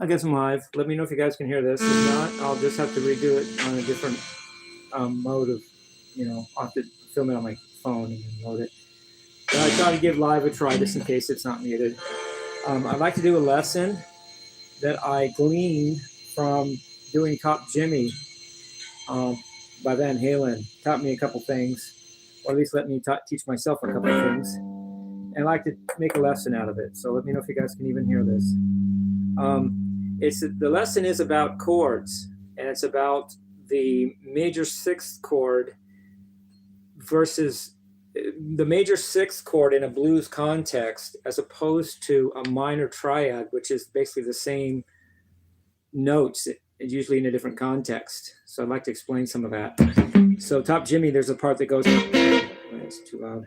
I guess I'm live. Let me know if you guys can hear this. If not, I'll just have to redo it on a different mode of, I'll have to film it on my phone and then load it. But I thought I'd give live a try just in case it's not muted. I'd like to do a lesson that I gleaned from doing Top Jimmie by Van Halen. Taught me a couple things, or at least let me teach myself a couple of things. And I'd like to make a lesson out of it. So let me know if you guys can even hear this. The lesson is about chords, and it's about the major sixth chord versus the major sixth chord in a blues context, as opposed to a minor triad, which is basically the same notes, usually in a different context. So I'd like to explain some of that. So Top Jimmie, there's a part that goes, it's too loud.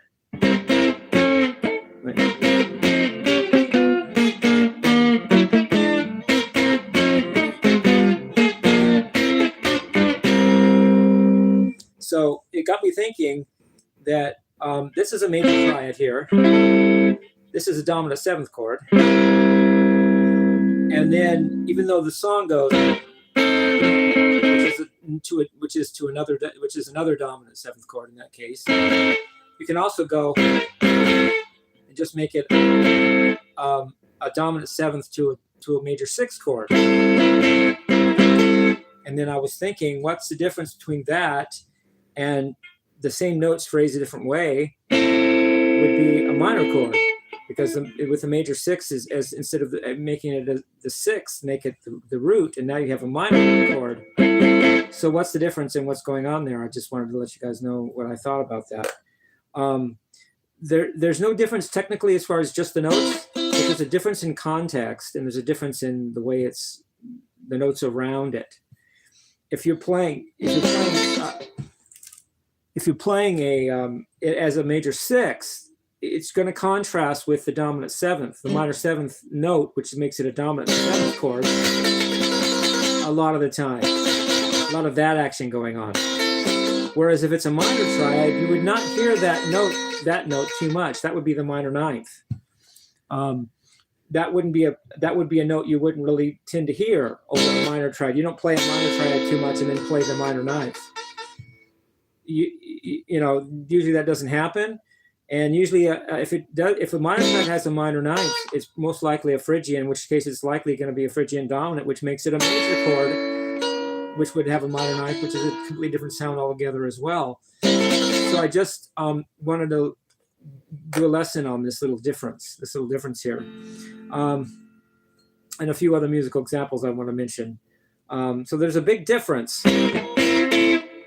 So it got me thinking that this is a major triad here. This is a dominant seventh chord. And then, even though the song goes, which is another dominant seventh chord in that case, you can also go and just make it a dominant seventh to a major sixth chord. And then I was thinking, what's the difference between that and the same notes phrased a different way would be a minor chord, because with the major six is as instead of making it the sixth, make it the root, and now you have a minor chord. So what's the difference in what's going on there? I just wanted to let you guys know what I thought about that. There's no difference technically as far as just the notes, but there's a difference in context, and there's a difference in the way the notes around it. If you're playing it as a major sixth, it's going to contrast with the dominant seventh, the minor seventh note, which makes it a dominant seventh chord. A lot of the time, a lot of that action going on. Whereas if it's a minor triad, you would not hear that note too much. That would be the minor ninth. That would be a note you wouldn't really tend to hear over a minor triad. You don't play a minor triad too much and then play the minor ninth. Usually that doesn't happen, and usually if a minor triad has a minor ninth, it's most likely a Phrygian, in which case it's likely going to be a Phrygian dominant, which makes it a major chord, which would have a minor ninth, which is a completely different sound altogether as well. So I just wanted to do a lesson on this little difference here, and a few other musical examples I want to mention. So there's a big difference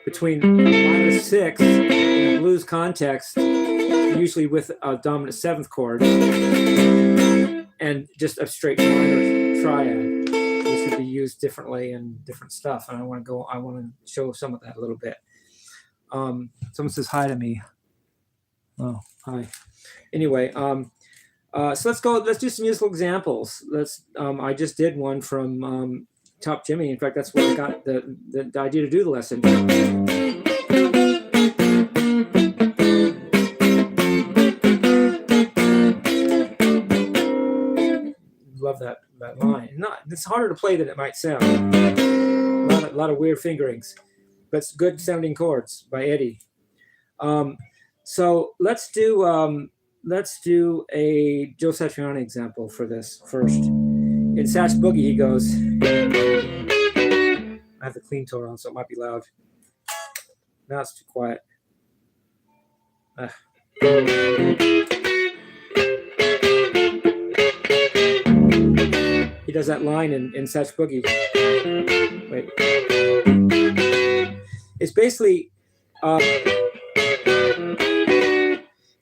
between minor six in a blues context, usually with a dominant seventh chord, and just a straight minor triad, which would be used differently in different stuff. And I want to show some of that a little bit. Someone says hi to me. Oh, hi. Anyway, so let's do some musical examples. I just did one from Top Jimmie. In fact, that's where I got the idea to do the lesson. Love that line. It's harder to play than it might sound. A lot of weird fingerings, but it's good sounding chords by Eddie. So let's do a Joe Satriani example for this first. In Satch Boogie, he goes, I have the clean tone on, so it might be loud. Now it's too quiet. He does that line in Satch Boogie. Wait. It's basically,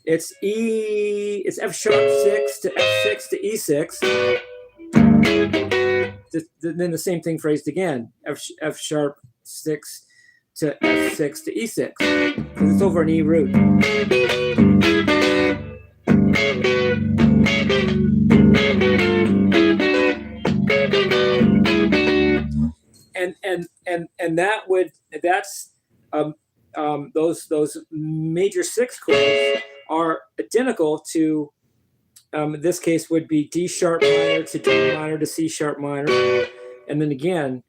it's F sharp 6 to F6 to E6. Then the same thing phrased again, F sharp 6 to F6 to E6, because it's over an E root. And those major sixth chords are identical to in this case would be D sharp minor to D minor to C sharp minor, and then again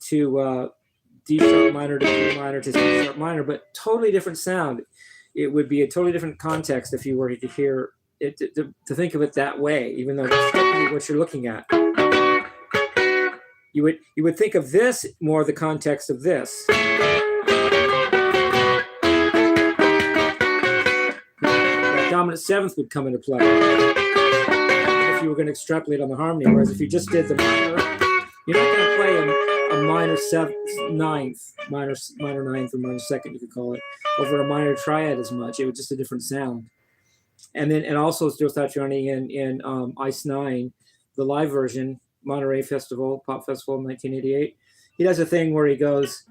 to D sharp minor to D minor to C sharp minor, but totally different sound. It would be a totally different context if you were to hear it, to think of it that way, even though that's technically what you're looking at. You would think of this more the context of this. That dominant seventh would come into play if you were going to extrapolate on the harmony. Whereas if you just did the minor, you're not going to play a minor seventh, ninth, minor ninth or minor second, you could call it, over a minor triad as much. It was just a different sound. And then, and also Joe Satriani in Ice 9, the live version, Monterey Festival, Pop Festival in 1988. He does a thing where he goes,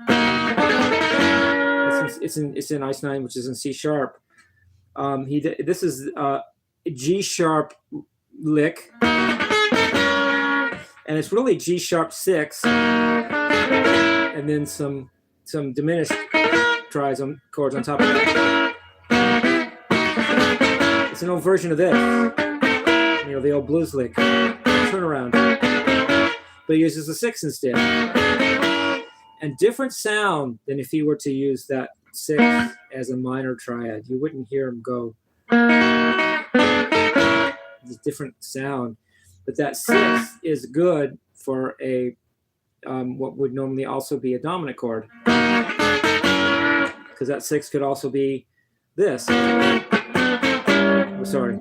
it's in Ice 9, which is in C sharp. This is a G sharp lick, and it's really G sharp 6, and then some diminished chords on top of that. It's an old version of this, the old blues lick, turnaround. But he uses a 6 instead. And different sound than if he were to use that 6 as a minor triad. You wouldn't hear him go. It's a different sound. But that 6 is good for a what would normally also be a dominant chord. Because that 6 could also be this. Oh, sorry.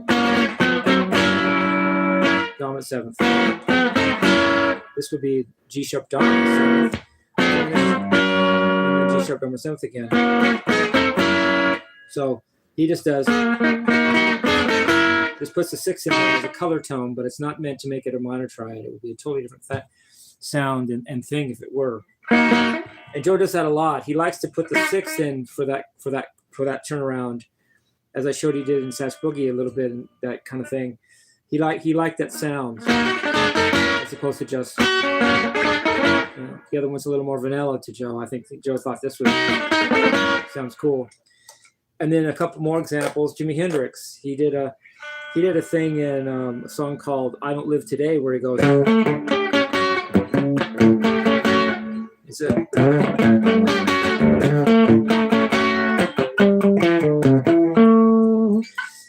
Dominant 7th. This would be G sharp dominant 7th, and G sharp dominant 7th again. So he just does, just puts the 6 in there as a color tone, but it's not meant to make it a minor triad. It would be a totally different sound and thing if it were. And Joe does that a lot. He likes to put the 6 in for that turnaround, as I showed he did in Sass Boogie a little bit, and that kind of thing. He liked that sound, as opposed to just, the other one's a little more vanilla to Joe. I think Joe thought this sounds cool. And then a couple more examples. Jimi Hendrix, he did a thing in a song called "I Don't Live Today," where he goes,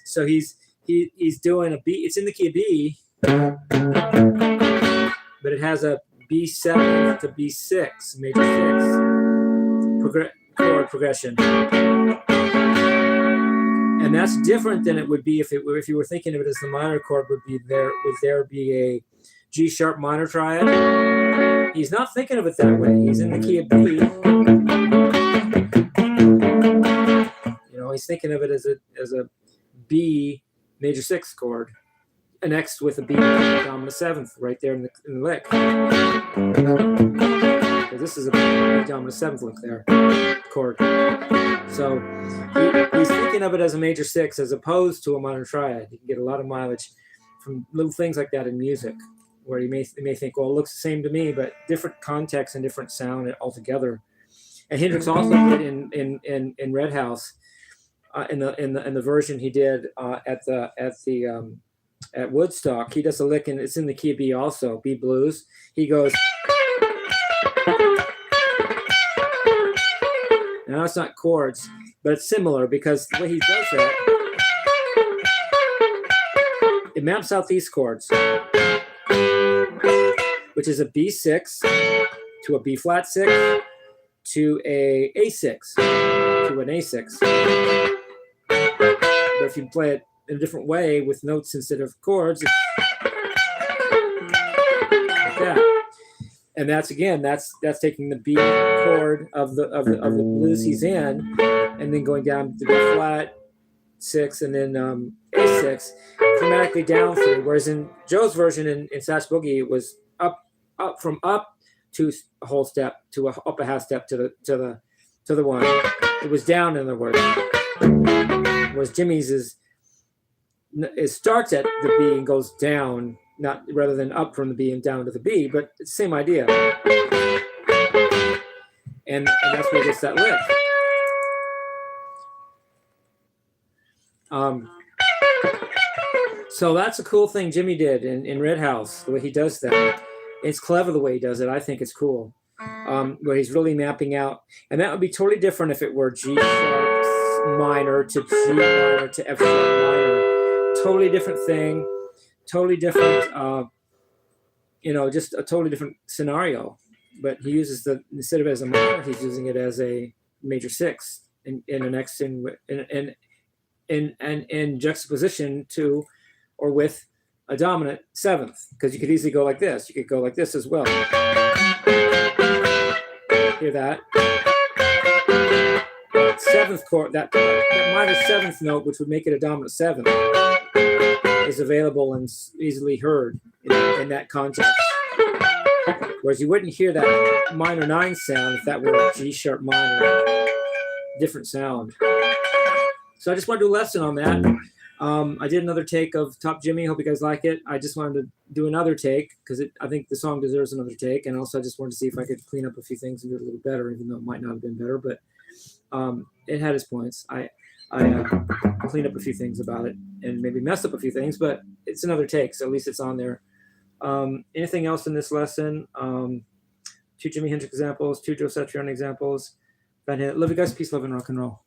so he's doing a B. It's in the key of B, but it has a B7 to B6, major 6 chord progression, and that's different than it would be if you were thinking of it as the minor chord. Would there be a G sharp minor triad? He's not thinking of it that way. He's in the key of B. He's thinking of it as a B major 6 chord, annexed with a B dominant 7th right there in the lick. So this is a B dominant 7th lick there, chord. So he's thinking of it as a major 6 as opposed to a minor triad. You can get a lot of mileage from little things like that in music, where you may think, well, it looks the same to me, but different context and different sound altogether. And Hendrix also did in Red House. In the version he did at Woodstock, he does a lick, and it's in the key of B also, B blues. He goes, now it's not chords, but it's similar because the way he does that, it maps out these chords, which is a B6 to a B flat 6 to a A6 to an A6. But if you play it in a different way with notes instead of chords, it's like that. And that's taking the B chord of the blues he's in, and then going down to B flat 6 and then A6, chromatically down through. Whereas in Joe's version in Sass Boogie, it was up from up to a whole step to up a half step to the one. It was down, in other words. Whereas Jimmie's starts at the B and goes down, rather than up from the B and down to the B, but it's the same idea. And that's where it gets that lick. So that's a cool thing Jimmie did in Red House, the way he does that. It's clever the way he does it. I think it's cool. Where he's really mapping out, and that would be totally different if it were G sharp minor to G minor to F sharp minor. Totally different thing, totally different, just a totally different scenario. But he uses instead of as a minor, he's using it as a major sixth in juxtaposition to or with a dominant seventh, because you could easily go like this. You could go like this as well. Hear that? Seventh chord, that minor seventh note, which would make it a dominant seventh, is available and easily heard in that context. Whereas you wouldn't hear that minor 9 sound if that were a G sharp minor. Different sound. So I just want to do a lesson on that. I did another take of Top Jimmie. Hope you guys like it. I just wanted to do another take because I think the song deserves another take. And also I just wanted to see if I could clean up a few things and do it a little better, even though it might not have been better. But it had its points. I cleaned up a few things about it and maybe messed up a few things, but it's another take. So at least it's on there. Anything else in this lesson? 2 Jimi Hendrix examples, 2 Joe Satriani examples. Love you guys. Peace, love, and rock and roll.